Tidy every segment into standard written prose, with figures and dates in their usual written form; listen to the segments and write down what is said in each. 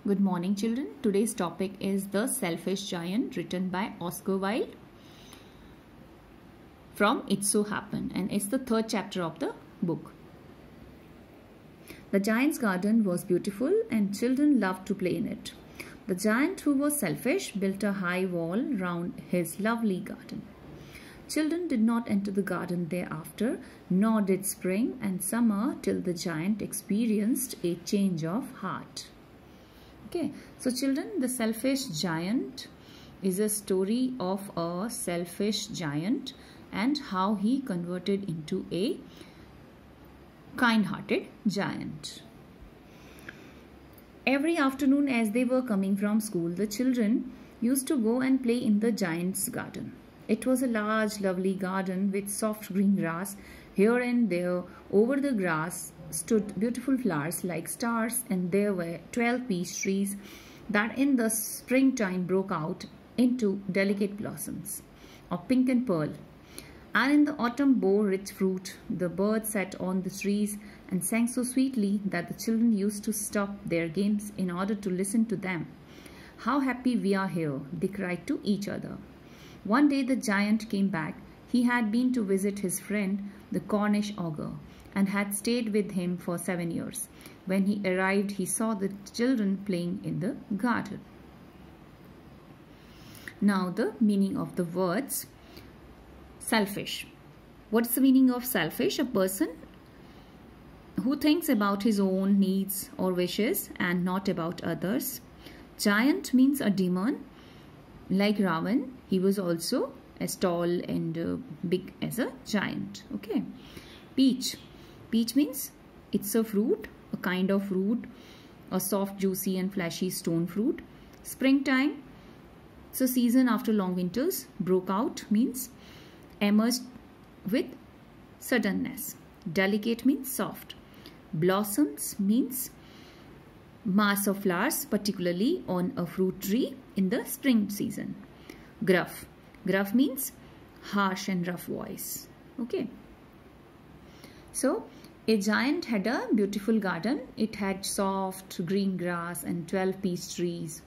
Good morning, children. Today's topic is The Selfish Giant, written by Oscar Wilde from It So Happened, and it's the third chapter of the book. The giant's garden was beautiful and children loved to play in it. The giant, who was selfish, built a high wall round his lovely garden. Children did not enter the garden thereafter, nor did spring and summer till the giant experienced a change of heart. Okay, so children, the selfish giant is a story of a selfish giant and how he converted into a kind-hearted giant. Every afternoon as they were coming from school, the children used to go and play in the giant's garden. It was a large, lovely garden with soft green grass. Here and there, over the grass, stood beautiful flowers like stars, and there were 12 peach trees that in the springtime broke out into delicate blossoms of pink and pearl. And in the autumn bore rich fruit. The birds sat on the trees and sang so sweetly that the children used to stop their games in order to listen to them. "How happy we are here," they cried to each other. One day the giant came back. He had been to visit his friend, the Cornish ogre, and had stayed with him for 7 years. When he arrived, he saw the children playing in the garden. Now the meaning of the words. Selfish. What's the meaning of selfish? A person who thinks about his own needs or wishes and not about others. Giant means a demon. Like Ravan, he was also as tall and big as a giant. Okay. Peach. Peach means it's a fruit, a kind of fruit, a soft, juicy and fleshy stone fruit. Springtime, it's a season after long winters. Broke out means emerged with suddenness. Delicate means soft. Blossoms means mass of flowers, particularly on a fruit tree in the spring season. Gruff. Gruff means harsh and rough voice. Okay. So, a giant had a beautiful garden. It had soft green grass and 12 peach trees.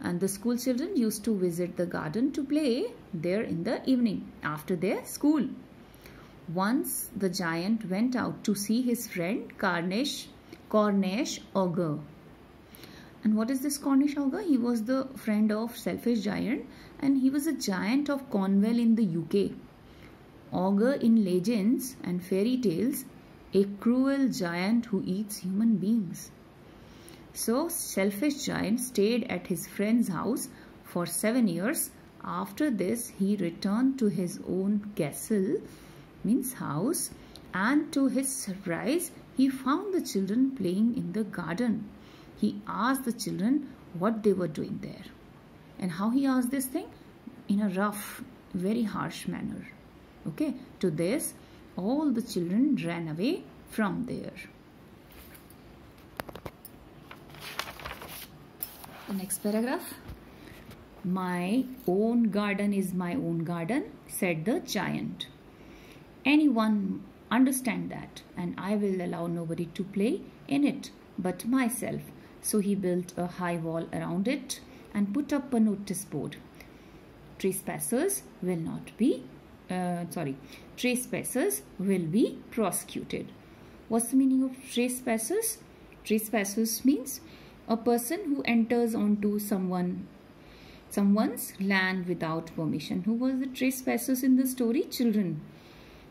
And the school children used to visit the garden to play there in the evening after their school. Once the giant went out to see his friend Cornish ogre. And what is this Cornish ogre? He was the friend of selfish giant, and he was a giant of Cornwall in the UK. Ogre in legends and fairy tales, a cruel giant who eats human beings. So, selfish giant stayed at his friend's house for 7 years. After this, he returned to his own castle, means house, and to his surprise, he found the children playing in the garden. He asked the children what they were doing there. And how he asked this thing? In a rough, very harsh manner. Okay, to this, all the children ran away from there. The next paragraph. "My own garden is my own garden," said the giant. "Anyone understand that, and I will allow nobody to play in it but myself." So he built a high wall around it and put up a notice board. Trespassers will be prosecuted. What's the meaning of trespassers? Trespassers means a person who enters onto someone's land without permission. Who was the trespassers in the story? Children.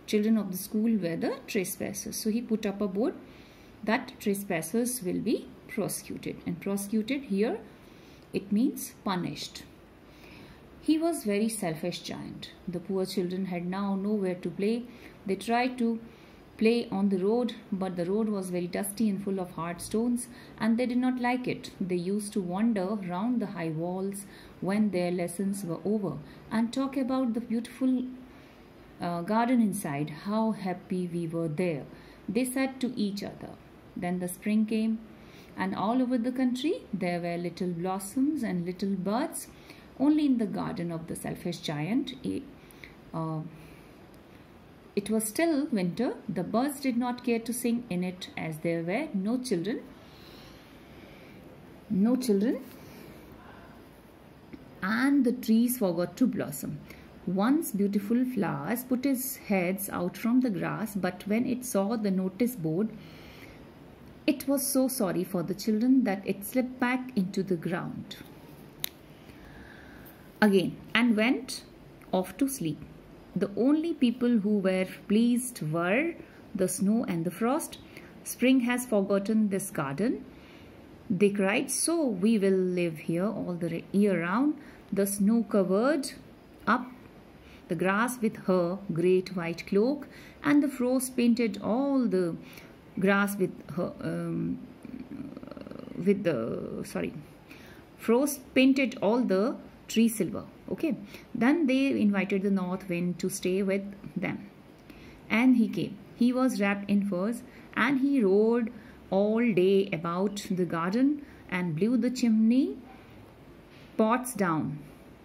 Children of the school were the trespassers. So he put up a board that trespassers will be prosecuted. And prosecuted here, it means punished. He was very selfish giant. The poor children had now nowhere to play. They tried to play on the road, but the road was very dusty and full of hard stones, and they did not like it. They used to wander round the high walls when their lessons were over and talk about the beautiful garden inside. How happy we were there, they said to each other. Then the spring came, and all over the country there were little blossoms and little birds. Only in the garden of the selfish giant, it was still winter. The birds did not care to sing in it as there were no children. no children, and the trees forgot to blossom. Once beautiful flowers put its heads out from the grass, but when it saw the notice board, it was so sorry for the children that it slipped back into the ground again and went off to sleep. The only people who were pleased were the snow and the frost. Spring has forgotten this garden, they cried, so we will live here all the year round. The snow covered up the grass with her great white cloak, and the frost painted all the grass with her frost painted all the tree silver. Okay, then they invited the north wind to stay with them, and he came. He was wrapped in furs, and he rode all day about the garden and blew the chimney pots down.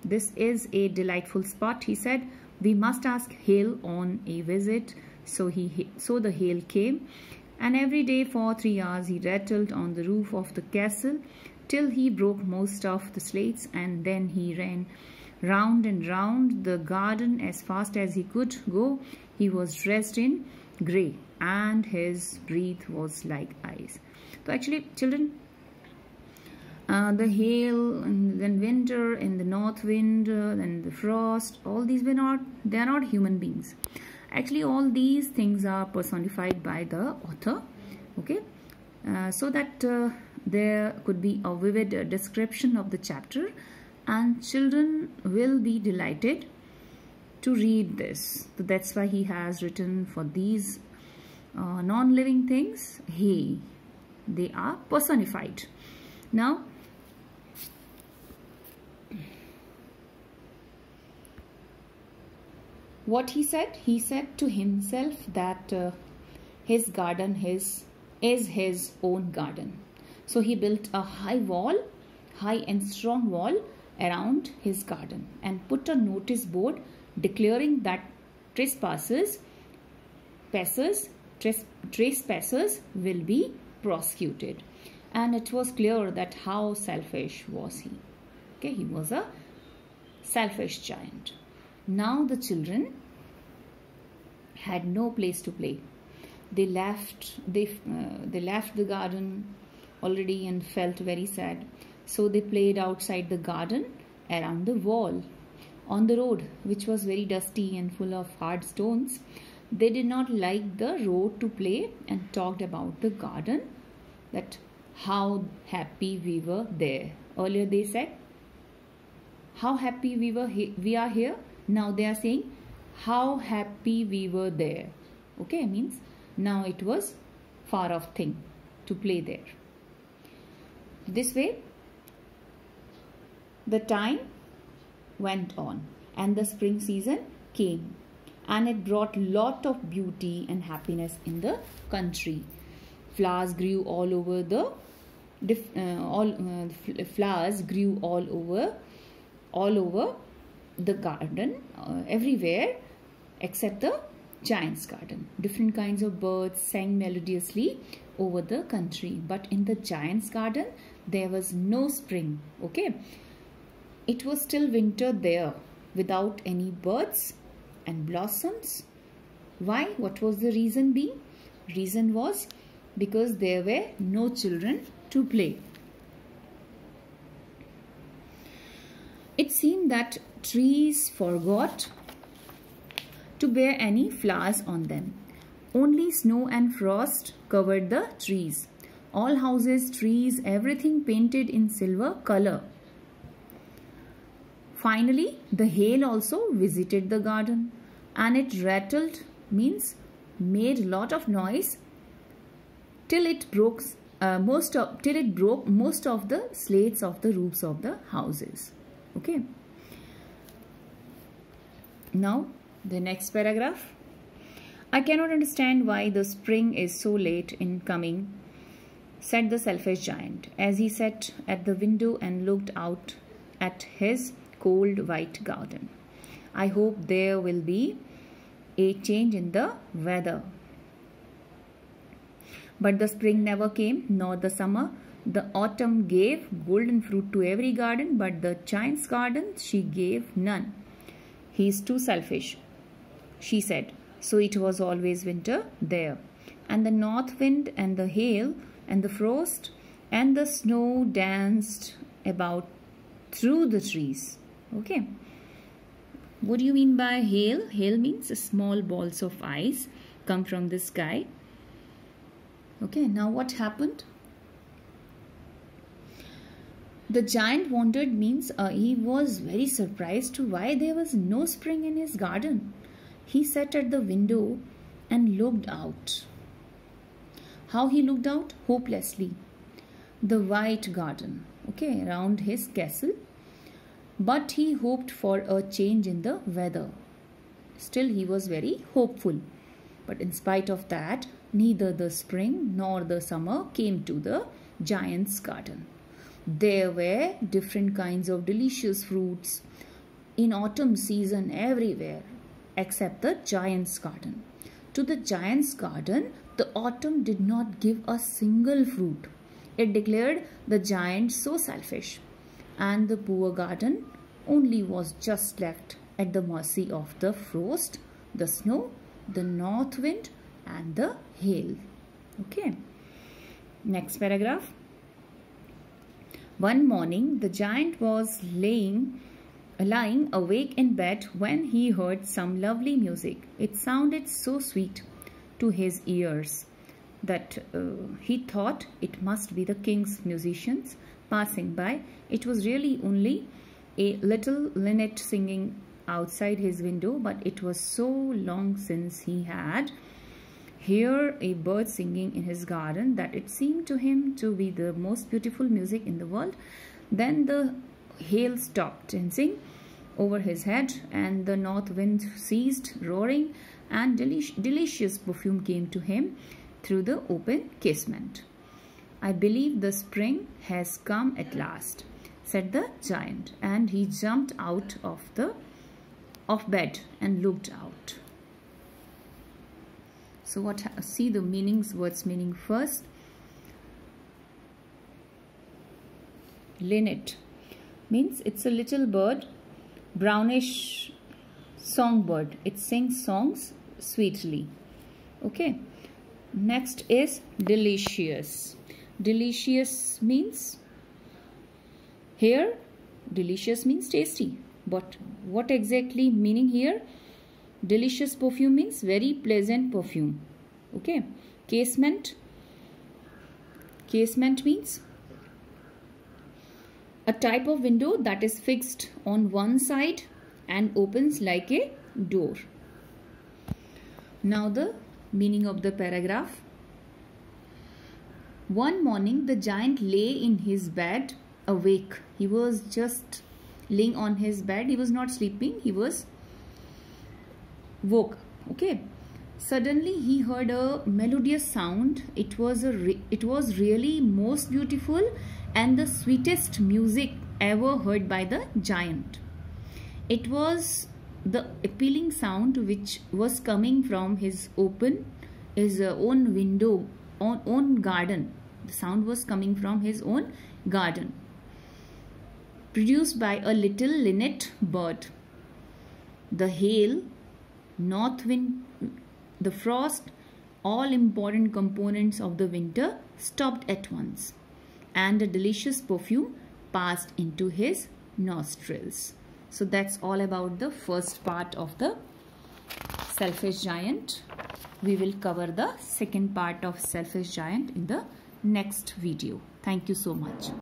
This is a delightful spot, he said. We must ask Hail on a visit. So the Hail came, and every day for 3 hours he rattled on the roof of the castle till he broke most of the slates, and then he ran round and round the garden as fast as he could go. He was dressed in grey, and his breath was like ice. So actually, children, the hail and then winter and the north wind and the frost, all these they are not human beings. Actually, all these things are personified by the author. Okay, so that there could be a vivid description of the chapter, and children will be delighted to read this. So that's why he has written for these non-living things. They are personified. Now, what he said to himself that his garden is his own garden. So he built a high and strong wall around his garden, and put a notice board declaring that trespassers will be prosecuted. And it was clear that how selfish was he. Okay, he was a selfish giant. Now the children had no place to play. They left the garden already and felt very sad. So they played outside the garden, around the wall, on the road, which was very dusty and full of hard stones. They did not like the road to play, and talked about the garden, that how happy we were there. Earlier they said how happy we are here. Now they are saying how happy we were there. Okay, means now it was far off thing to play there. This way the time went on, and the spring season came, and it brought lot of beauty and happiness in the country. Flowers grew all over the the garden, everywhere except the giant's garden. Different kinds of birds sang melodiously over the country, but in the giant's garden there was no spring. Okay, it was still winter there, without any birds and blossoms. Why? What was the reason being? Reason was because there were no children to play. It seemed that trees forgot to bear any flowers on them. Only snow and frost covered the trees. All houses, trees, everything painted in silver color. Finally, the hail also visited the garden, and it rattled, means made a lot of noise, till it broke most of the slates of the roofs of the houses. Okay. Now the next paragraph. I cannot understand why the spring is so late in coming, said the selfish giant, as he sat at the window and looked out at his cold white garden. I hope there will be a change in the weather. But the spring never came, nor the summer, The autumn gave golden fruit to every garden, but the giant's garden she gave none. He is too selfish, she said. So it was always winter there. And the north wind and the hail and the frost and the snow danced about through the trees. Okay. What do you mean by hail? Hail means small balls of ice come from the sky. Okay, now what happened? The giant wondered means he was very surprised to why there was no spring in his garden. He sat at the window and looked out. How he looked out? Hopelessly. The white garden, okay, around his castle. But he hoped for a change in the weather. Still, he was very hopeful. But in spite of that, neither the spring nor the summer came to the giant's garden. There were different kinds of delicious fruits in autumn season everywhere, except the giant's garden. To the giant's garden, the autumn did not give a single fruit. It declared the giant so selfish, and the poor garden only was just left at the mercy of the frost, the snow, the north wind and the hail. Okay. Next paragraph. One morning, the giant was lying awake in bed when he heard some lovely music. It sounded so sweet to his ears that he thought it must be the king's musicians passing by. It was really only a little linnet singing outside his window, but it was so long since he had heard a bird singing in his garden that it seemed to him to be the most beautiful music in the world. Then the hail stopped dancing over his head, and the north wind ceased roaring, and delicious perfume came to him through the open casement. I believe the spring has come at last, said the giant, and he jumped out of bed and looked out. So see the words meaning first. Linnet means it's a little bird, brownish songbird. It sings songs sweetly. Okay. Next is delicious. Delicious means here, delicious means tasty. But what exactly meaning here? Delicious perfume means very pleasant perfume. Okay. Casement. Casement means a type of window that is fixed on one side and opens like a door. Now the meaning of the paragraph. One morning the giant lay in his bed awake. He was just laying on his bed. He was not sleeping. He was woke. Okay. Suddenly he heard a melodious sound. It was really most beautiful and the sweetest music ever heard by the giant. It was the appealing sound which was coming from his own window, own garden. The sound was coming from his own garden, produced by a little linnet bird. The hail, north wind, the frost, all important components of the winter stopped at once, and a delicious perfume passed into his nostrils. So that's all about the first part of the selfish giant. We will cover the second part of selfish giant in the next video. Thank you so much.